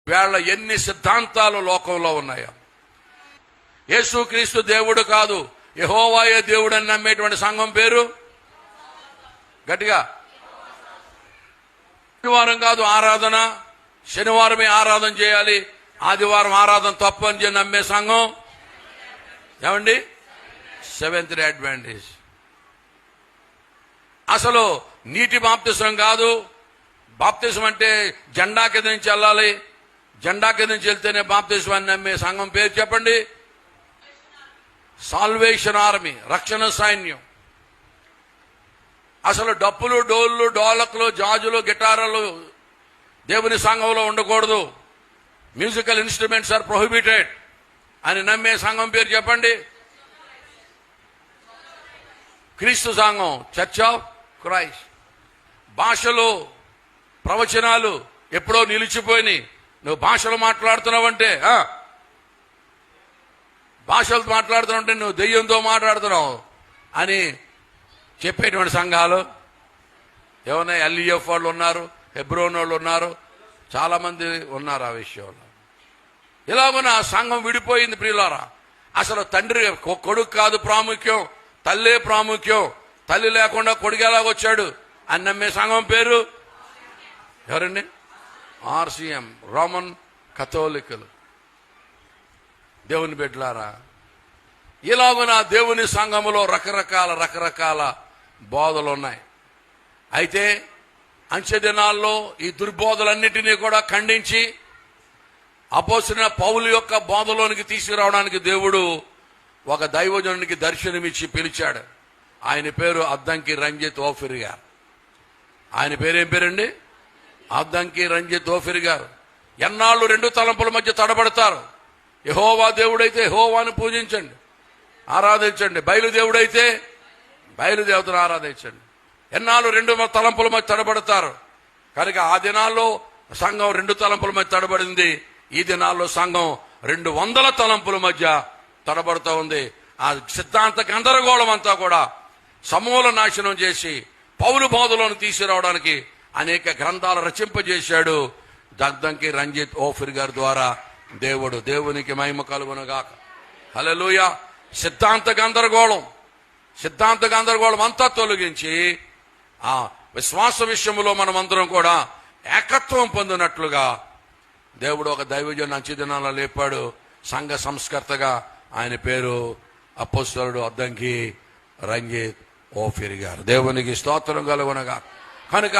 వేళ ఎన్ని సిద్ధాంతాలు లోకంలో ఉన్నాయో. యేసుక్రీస్తు దేవుడు కాదు, యెహోవాయే దేవుడు అని నమ్మేటువంటి సంఘం పేరు గట్టిగా. శనివారం కాదు ఆరాధన, శనివారమే ఆరాధన చేయాలి, ఆదివారం ఆరాధన తప్పు అని నమ్మే సంఘం ఏమండి? Seventh day advantage. అసలు నీటి బాప్తిసం కాదు, బాప్తిసం అంటే జెండా కింద నుంచి వెళ్ళాలి, జెండా కింద నుంచి వెళ్తేనే బాప్తిసం అని నమ్మే సంఘం పేరు చెప్పండి. సాల్వేషన్ ఆర్మీ, రక్షణ సైన్యం. అసలు డప్పులు, డోళ్ళు, డోలకులు, జాజులు, గిటార్లు దేవుని సంఘంలో ఉండకూడదు, మ్యూజికల్ ఇన్స్ట్రుమెంట్స్ ఆర్ ప్రొహిబిటెడ్ అని నమ్మే సంఘం పేరు చెప్పండి. క్రీస్తు సంఘం, చర్చ్ ఆఫ్ క్రైస్ట్. భాషలు, ప్రవచనాలు ఎప్పుడో నిలిచిపోయినాయి. నువ్వు భాషలు మాట్లాడుతున్నావంటే, భాషలు మాట్లాడుతున్నావంటే నువ్వు దెయ్యంతో మాట్లాడుతున్నావు అని చెప్పేటువంటి సంఘాలు ఏమన్నా ఎల్ఈఎఫ్ వాళ్ళు ఉన్నారు, హెబ్రోన్ వాళ్ళు ఉన్నారు, చాలా మంది ఉన్నారు ఆ విషయంలో. ఇలాగున్న సంఘం విడిపోయింది ప్రియులారా. అసలు తండ్రి కొడుకు కాదు ప్రాముఖ్యం, తల్లే ప్రాముఖ్యం. తల్లి లేకుండా కొడుకు ఎలాగొచ్చాడు అని నమ్మే సంఘం పేరు ఎవరండి? ఆర్సిఎం, రోమన్ కథోలికులు. దేవుని బిడ్డలారా, ఇలాగున దేవుని సంఘములో రకరకాల బోధలు ఉన్నాయి. అయితే అంచె దినాల్లో ఈ దుర్బోధలన్నిటినీ కూడా ఖండించి అపోస్తలుడైన పౌలు యొక్క బోధలోనికి తీసుకురావడానికి దేవుడు ఒక దైవజనునికి దర్శనమిచ్చి పిలిచాడు. ఆయన పేరు అద్దంకి రంజిత్ ఓఫిర్ గారు. ఆయన పేరేం పేరండి? అద్దంకి రంజిత్ ఓఫిర్ గారు. ఎన్నాళ్ళు రెండు తలంపుల మధ్య తడబడతారు. యెహోవా దేవుడైతే యెహోవాను పూజించండి, ఆరాధించండి. బయలుదేవుడైతే బయలుదేవతను ఆరాధించండి. ఎన్నాళ్ళు రెండు తలంపుల మధ్య తడబడతారు. కనుక ఆ దినాల్లో సంఘం రెండు తలంపుల మధ్య తడబడింది. ఈ దినాల్లో సంఘం 200 తలంపుల మధ్య తడబడుతూ ఉంది. ఆ సిద్ధాంత గందరగోళం అంతా కూడా సమూల నాశనం చేసి పౌలు బోధలోను తీసుకురావడానికి అనేక గ్రంథాలు రచింపజేశాడు అద్దంకి రంజిత్ ఓఫిర్ గారి ద్వారా. దేవునికి మహిమ కలుగునుగాక. హల్లెలూయా. సిద్ధాంత గందరగోళం అంతా తొలగించి ఆ విశ్వాస విషయంలో మనమందరం కూడా ఏకత్వం పొందినట్లుగా దేవుడు ఒక దైవజను అంచెదినాల్లో లేపాడు. సంఘ సంస్కర్తగా ఆయన పేరు అపోస్తలుడు అద్దంకి రంజిత్ ఓఫిర్ గారు. దేవునికి స్తోత్రం కలుగునుగాక. కనుక